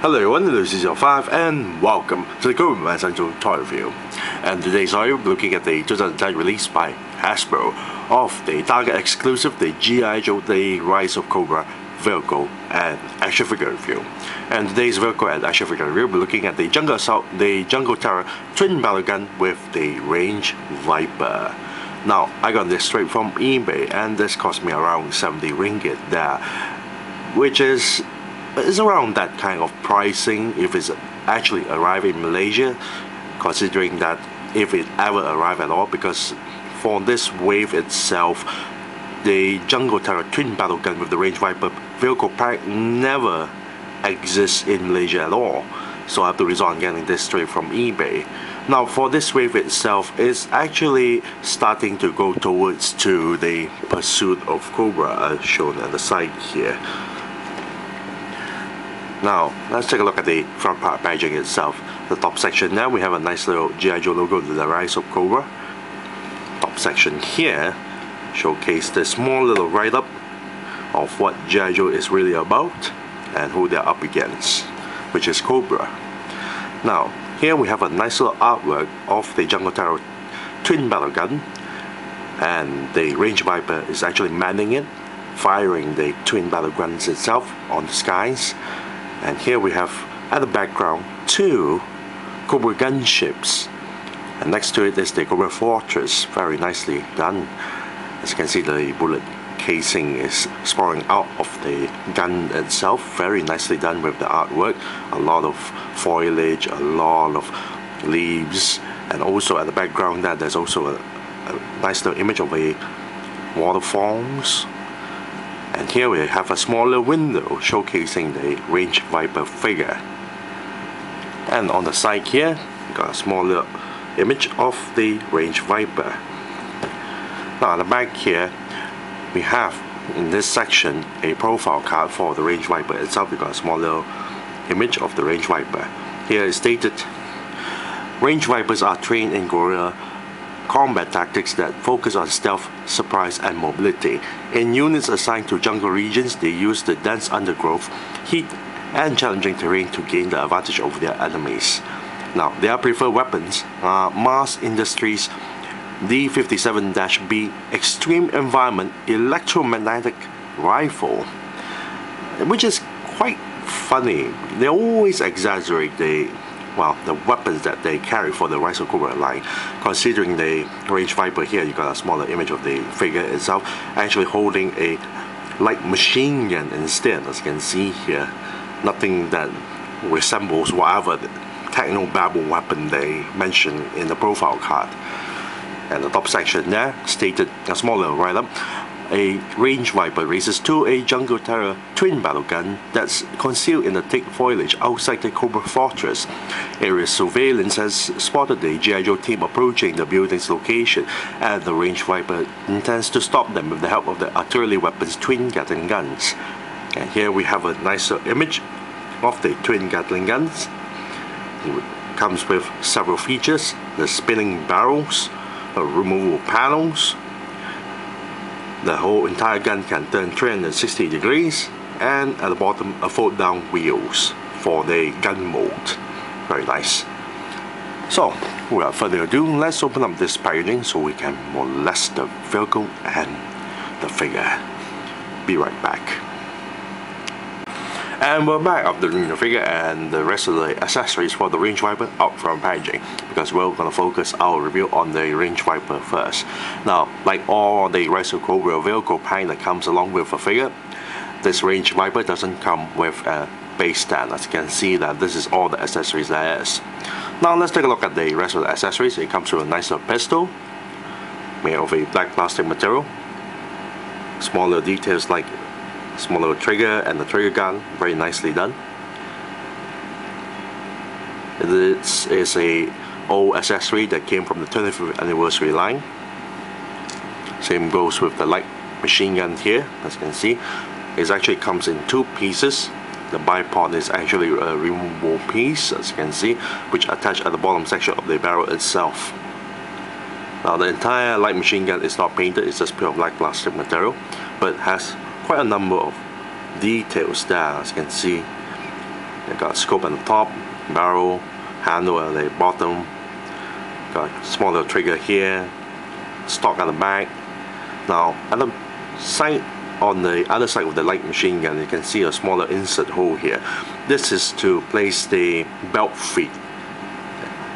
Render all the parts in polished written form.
Hello everyone, this is your 5 and welcome to the Cobra Central Toy Review. And today's toy we're looking at the 2010 release by Hasbro of the Target Exclusive, the G.I. Joe, the Rise of Cobra vehicle and action figure review. And today's vehicle and action figure review we're looking at the Jungle Assault, the Jungle Terror twin barrel gun with the Range Viper. Now, I got this straight from eBay and this cost me around 70 ringgit there, which is around that kind of pricing if it's actually arrived in Malaysia, considering that if it ever arrived at all, because for this wave itself, the Jungle Terror twin battle gun with the Range Viper vehicle pack never exists in Malaysia at all, so I have to resort on getting this straight from eBay. Now for this wave itself is actually starting to go towards to the pursuit of Cobra as shown at the side here. Now, let's take a look at the front part packaging itself. The top section there, we have a nice little G.I. Joe logo with the Rise of Cobra. Top section here showcase the small little write-up of what G.I. Joe is really about and who they're up against, which is Cobra. Now, here we have a nice little artwork of the Jungle Terror twin battle gun, and the Range Viper is actually manning it, firing the twin battle guns itself on the skies. And here we have at the background two Cobra gunships, and next to it is the Cobra Fortress, very nicely done. As you can see, the bullet casing is spouting out of the gun itself, very nicely done with the artwork. A lot of foliage, a lot of leaves, and also at the background that there's also a nice little image of a waterfalls. And here we have a smaller window showcasing the Range Viper figure. And on the side here, we got a smaller image of the Range Viper. Now at the back here, we have in this section a profile card for the Range Viper itself. We got a smaller image of the Range Viper. Here is stated, Range Vipers are trained in guerrilla combat tactics that focus on stealth, surprise, and mobility. In units assigned to jungle regions, they use the dense undergrowth, heat, and challenging terrain to gain the advantage over their enemies. Now, their preferred weapons are Mars Industries D57-B Extreme Environment Electromagnetic Rifle, which is quite funny. They always exaggerate the weapons that they carry for the Rise of Cobra line. Considering the Range Viper here, you got a smaller image of the figure itself, actually holding a light machine gun instead, as you can see here. Nothing that resembles whatever the techno-babble weapon they mentioned in the profile card. And the top section there stated a smaller write-up. A Range Viper races to a Jungle Terror twin battle gun that's concealed in the thick foliage outside the Cobra Fortress. Area surveillance has spotted the G.I. Joe team approaching the building's location, and the Range Viper intends to stop them with the help of the artillery weapons twin Gatling guns. And here we have a nicer image of the twin Gatling guns. It comes with several features: the spinning barrels, the removable panels. The whole entire gun can turn 360 degrees, and at the bottom a fold down wheels for the gun mode. Very nice. So without further ado, let's open up this packaging so we can molest the vehicle and the figure. Be right back. And we're back after doing the figure and the rest of the accessories for the Range Viper out from packaging, because we're going to focus our review on the Range Viper first. Now, like all the Rise of Cobra vehicle pack that comes along with a figure, this Range Viper doesn't come with a base stand. As you can see, that this is all the accessories there is. Now let's take a look at the rest of the accessories. It comes with a nice little pistol made of a black plastic material. Smaller details like smaller trigger and the trigger gun, very nicely done. This is a old accessory that came from the 25th anniversary line. Same goes with the light machine gun here. As you can see, it actually comes in two pieces. The bipod is actually a removable piece, as you can see, which attached at the bottom section of the barrel itself. Now the entire light machine gun is not painted, it's just pure black plastic material, but has quite a number of details there. As you can see, You got scope on the top, barrel, handle at the bottom, got small little trigger here, stock at the back. Now at the side, on the other side of the light machine gun, you can see a smaller insert hole here. This is to place the belt feet.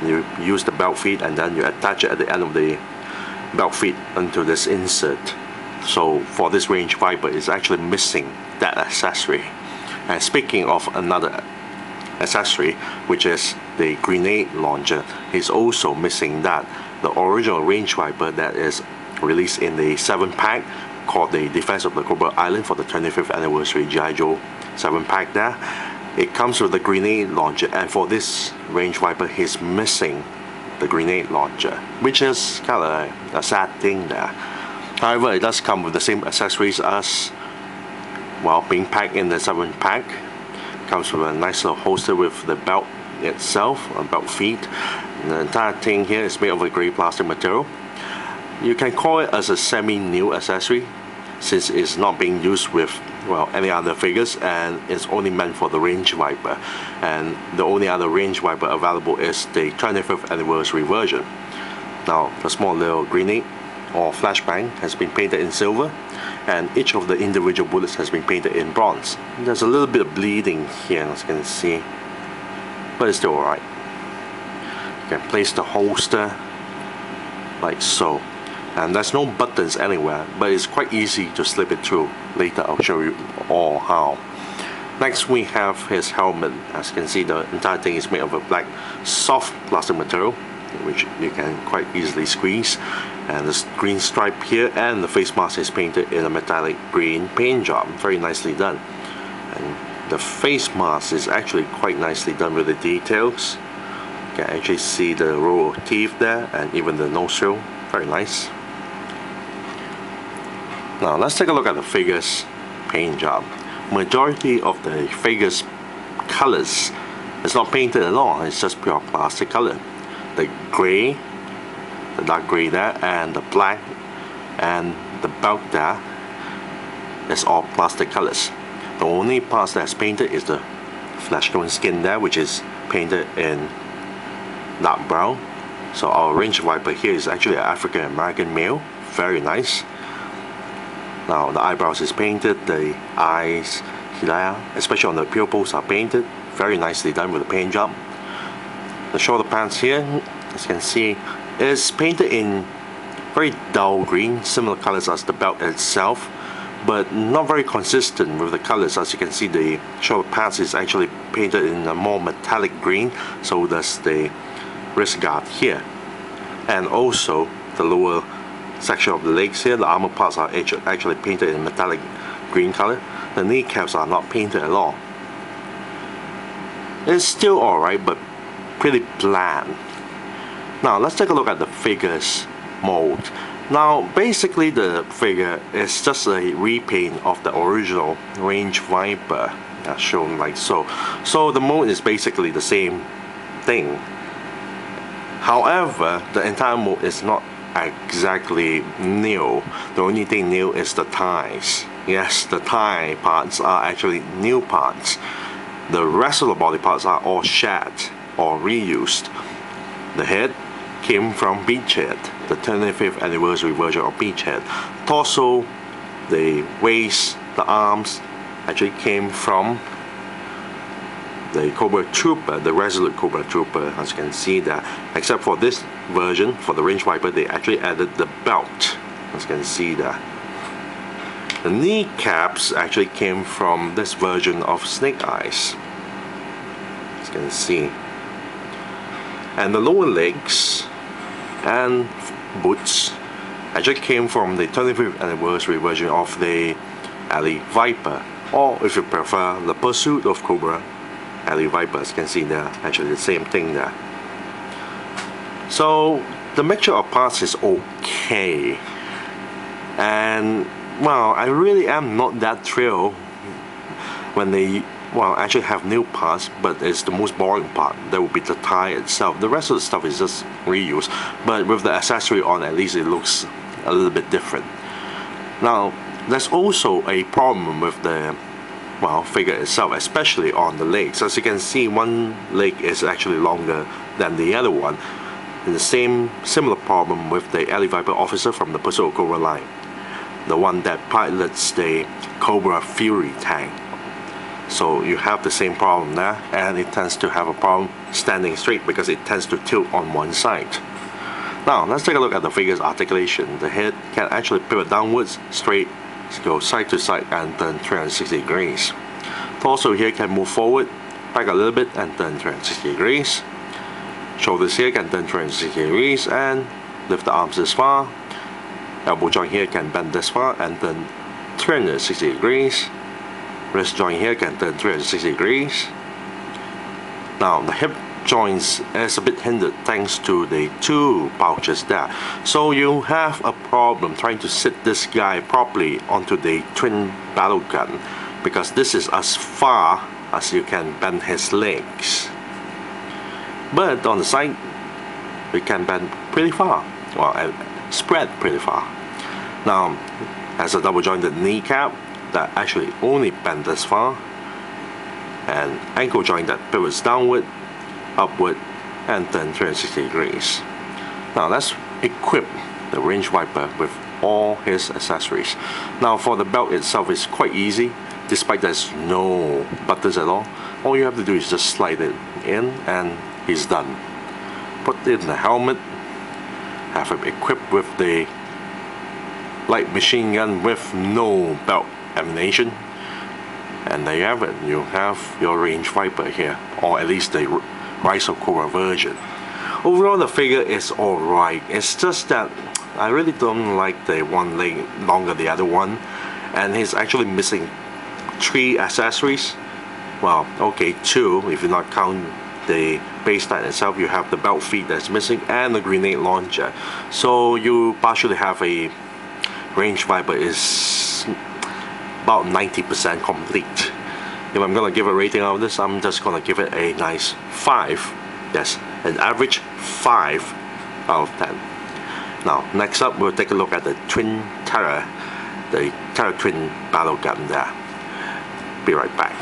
You use the belt feet and then you attach it at the end of the belt feet into this insert. So for this range viper, it's actually missing that accessory. And speaking of another accessory, which is the grenade launcher, is also missing that. The original range viper that is released in the 7-pack called the Defense of the Cobra Island for the 25th anniversary G.I. Joe 7-pack there. It comes with the grenade launcher, and for this range viper, he's missing the grenade launcher, which is kind of a sad thing there. However, it does come with the same accessories as, well, being packed in the 7-pack. Comes with a nice little holster with the belt itself, belt feet. And the entire thing here is made of a grey plastic material. You can call it as a semi-new accessory, since it's not being used with, well, any other figures, and it's only meant for the range viper. And the only other range viper available is the 25th anniversary version. Now, the small little grenade or flashbang has been painted in silver, and each of the individual bullets has been painted in bronze. There's a little bit of bleeding here, as you can see, but it's still alright. You can place the holster like so. And there's no buttons anywhere, but it's quite easy to slip it through. Later I'll show you all how. Next we have his helmet. As you can see, the entire thing is made of a black soft plastic material, which you can quite easily squeeze. And this green stripe here, and the face mask is painted in a metallic green paint job. Very nicely done. And the face mask is actually quite nicely done with the details. You can actually see the row of teeth there, and even the nostril. Very nice. Now let's take a look at the figure's paint job. Majority of the figure's colors is not painted at all, it's just pure plastic color. The grey, the dark grey there, and the black, and the belt there is all plastic colors. The only parts that's painted is the flesh tone skin there, which is painted in dark brown. So our range viper here is actually an African American male. Very nice. Now the eyebrows is painted, the eyes here, especially on the pupils, are painted. Very nicely done with the paint job. The shoulder pads here, as you can see, is painted in very dull green, similar colors as the belt itself, but not very consistent with the colors. As you can see, the shoulder pads is actually painted in a more metallic green, so does the wrist guard here. And also the lower section of the legs here, the armor parts are actually painted in metallic green color. The kneecaps are not painted at all. It's still alright, but pretty bland. Now let's take a look at the figure's mold. Now basically the figure is just a repaint of the original range viper, as shown like so. So the mold is basically the same thing. However, the entire mold is not exactly new. The only thing new is the thighs. Yes, the thigh parts are actually new parts. The rest of the body parts are all shed or reused. The head came from Beachhead, the 25th anniversary version of Beachhead. Torso, the waist, the arms actually came from the Cobra Trooper, the Resolute Cobra Trooper, as you can see there. Except for this version, for the range viper, they actually added the belt, as you can see there. The kneecaps actually came from this version of Snake Eyes, as you can see. And the lower legs and boots actually came from the 25th anniversary version of the Alley Viper, or if you prefer, the Pursuit of Cobra Alley Viper, as you can see there, actually the same thing there. So the mixture of parts is okay, and well, I really am not that thrilled when they actually have new parts, but it's the most boring part. That would be the tie itself. The rest of the stuff is just reused, but with the accessory on, at least it looks a little bit different. Now there's also a problem with the figure itself, especially on the legs. As you can see, one leg is actually longer than the other one. And the similar problem with the Alley Viper officer from the Pursuit of Cobra line, the one that pilots the Cobra Fury tank. So you have the same problem there, and it tends to have a problem standing straight because it tends to tilt on one side. Now let's take a look at the figure's articulation. The head can actually pivot downwards, straight, go side to side and turn 360 degrees. Torso here can move forward, back a little bit and turn 360 degrees. Shoulders here can turn 360 degrees and lift the arms this far. Elbow joint here can bend this far and turn 360 degrees. Wrist joint here can turn 360 degrees. Now the hip joints is a bit hindered thanks to the two pouches there. So you have a problem trying to sit this guy properly onto the twin battle gun, because this is as far as you can bend his legs. But on the side, we can bend pretty far, and spread pretty far. Now, as a double jointed kneecap that actually only bend this far, and ankle joint that pivots downward, upward, and then 360 degrees. Now let's equip the range wiper with all his accessories. Now for the belt itself, is quite easy, despite there's no buttons at all. All you have to do is just slide it in and he's done. Put in the helmet, have him equipped with the light machine gun with no belt ammunition, and there you have it. You have your range viper here, or at least the Rise of Cobra version. Overall, the figure is alright. It's just that I really don't like the one leg longer than the other one, and he's actually missing 3 accessories. Well, okay, 2 if you not count the base type itself. You have the belt feet that's missing and the grenade launcher. So you partially have a range viper is about 90% complete. If I'm gonna give a rating of this, I'm just gonna give it a nice 5. Yes, an average 5 out of 10. Now, next up, we'll take a look at the Twin Terror, the Terror Twin battle gun there. Be right back.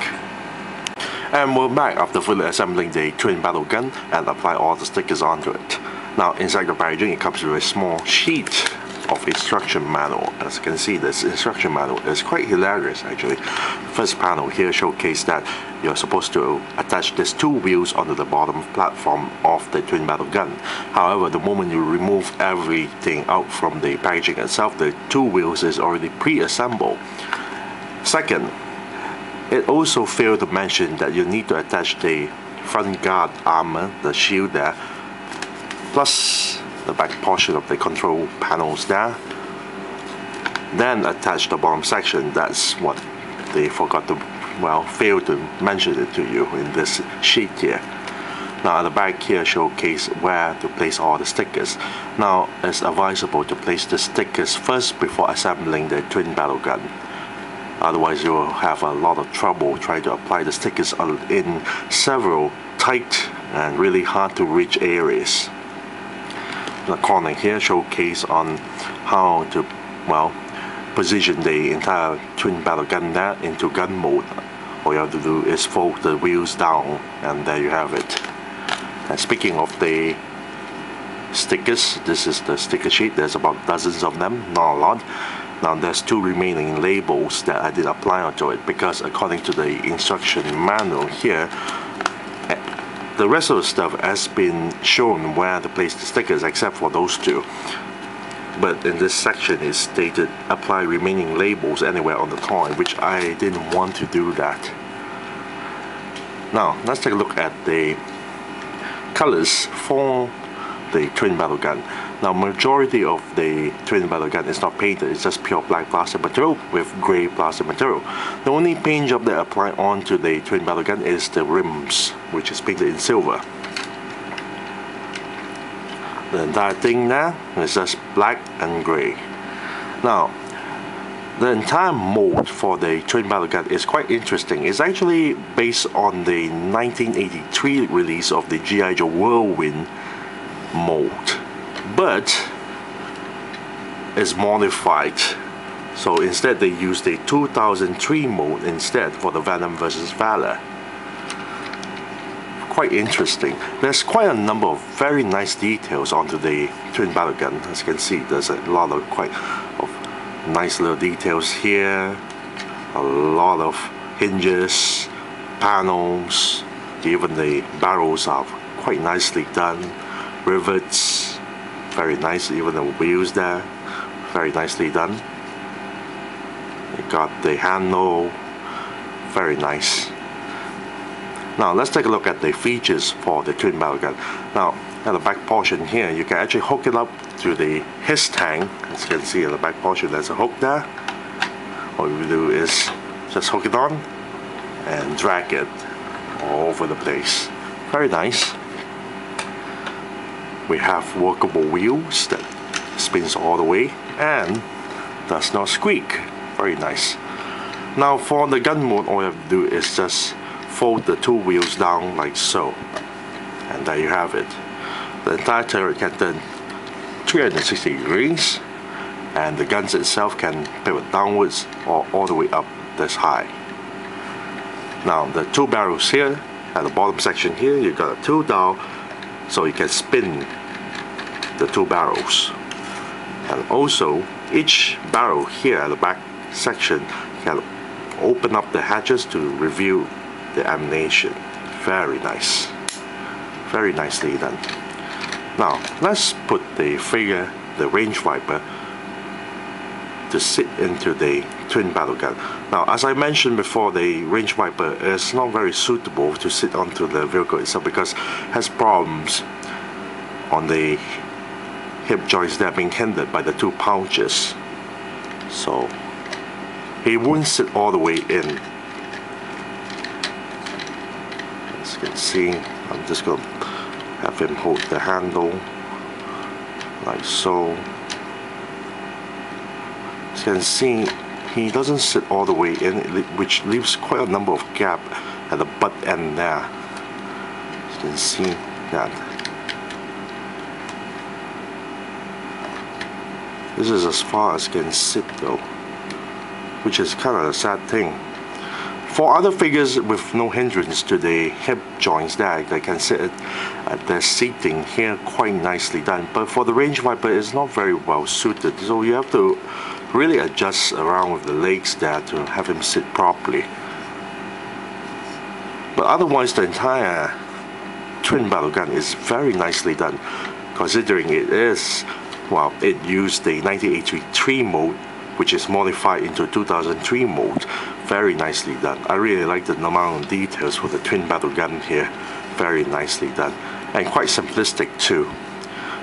And we're back after fully assembling the twin battle gun and apply all the stickers onto it. Now, inside the packaging, it comes with a small sheet of instruction manual. As you can see, this instruction manual is quite hilarious actually. First panel here showcases that you're supposed to attach these 2 wheels onto the bottom platform of the twin battle gun. However, the moment you remove everything out from the packaging itself, the 2 wheels is already pre-assembled. Second, it also failed to mention that you need to attach the front guard armor, the shield there, plus the back portion of the control panels there, then attach the bottom section. That's what they forgot to, failed to mention it to you in this sheet here. Now at the back here showcase where to place all the stickers. Now it's advisable to place the stickers first before assembling the twin battle gun. Otherwise you will have a lot of trouble trying to apply the stickers in several tight and really hard to reach areas. The corner here showcase on how to position the entire twin battle gun there into gun mode. All you have to do is fold the wheels down and there you have it. And speaking of the stickers, this is the sticker sheet. There's about dozens of them, not a lot. Now there's 2 remaining labels that I did apply onto it because according to the instruction manual here, the rest of the stuff has been shown where to place the stickers except for those 2. But in this section it's stated apply remaining labels anywhere on the toy, which I didn't want to do that. Now let's take a look at the colors for the twin battle gun. Now majority of the twin battle gun is not painted, it's just pure black plastic material with grey plastic material. The only paint job that I apply onto the twin battle gun is the rims, which is painted in silver. The entire thing now is just black and grey. Now the entire mold for the twin battle gun is quite interesting. It's actually based on the 1983 release of the G.I. Joe Whirlwind mold, but is modified So instead they used a 2003 mode instead for the Venom versus Valor. Quite interesting. There's quite a number of very nice details onto the twin battle gun. As you can see, there's a lot of nice little details here. A lot of hinges, panels, even the barrels are quite nicely done. Rivets, very nice, even the wheels there, very nicely done. You got the handle, very nice. Now let's take a look at the features for the twin battle gun. Now at the back portion here, you can actually hook it up to the his tank. As you can see at the back portion, there's a hook there. What we do is just hook it on and drag it all over the place. Very nice. We have workable wheels that spins all the way and does not squeak. Very nice. Now for the gun mode, all you have to do is just fold the two wheels down like so, and there you have it. The entire turret can turn 360 degrees, and the guns itself can pivot downwards or all the way up this high. Now the two barrels here at the bottom section here, you got a tool dial so you can spin the two barrels, and also each barrel here at the back section can open up the hatches to reveal the ammunition. Very nice, very nicely done. Now let's put the figure, the range viper, to sit into the twin battle gun. Now as I mentioned before, the range viper is not very suitable to sit onto the vehicle itself because it has problems on the hip joints that are being hindered by the two pouches, so he won't sit all the way in. As you can see, I'm just going to have him hold the handle like so. As you can see, he doesn't sit all the way in, which leaves quite a number of gap at the butt end there. As you can see that. This is as far as can sit though, which is kind of a sad thing. For other figures with no hindrance to the hip joints there, they can sit at their seating here quite nicely done. But for the range viper, it's not very well suited, so you have to really adjust around with the legs there to have him sit properly. But otherwise, the entire twin battle gun is very nicely done, considering it is, well, it used the 1983 mode, which is modified into 2003 mode. Very nicely done. I really like the amount of details for the twin battle gun here. Very nicely done, and quite simplistic too.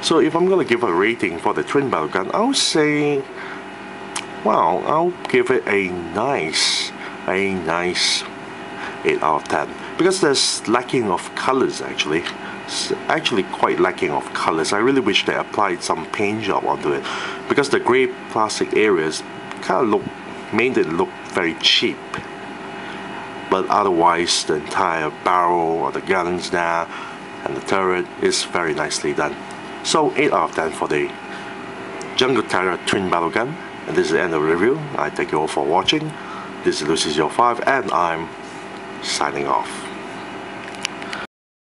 So if I'm going to give a rating for the twin battle gun, I would say, well, I'll give it a nice 8 out of 10, because there's lacking of colors actually. It's actually quite lacking of colors. I really wish they applied some paint job onto it, because the gray plastic areas kind of made it look very cheap. But otherwise, the entire barrel or the guns there and the turret is very nicely done. So 8 out of 10 for the Jungle Terror twin battle gun. And this is the end of the review. I thank you all for watching. This is Lucy05, and I'm signing off.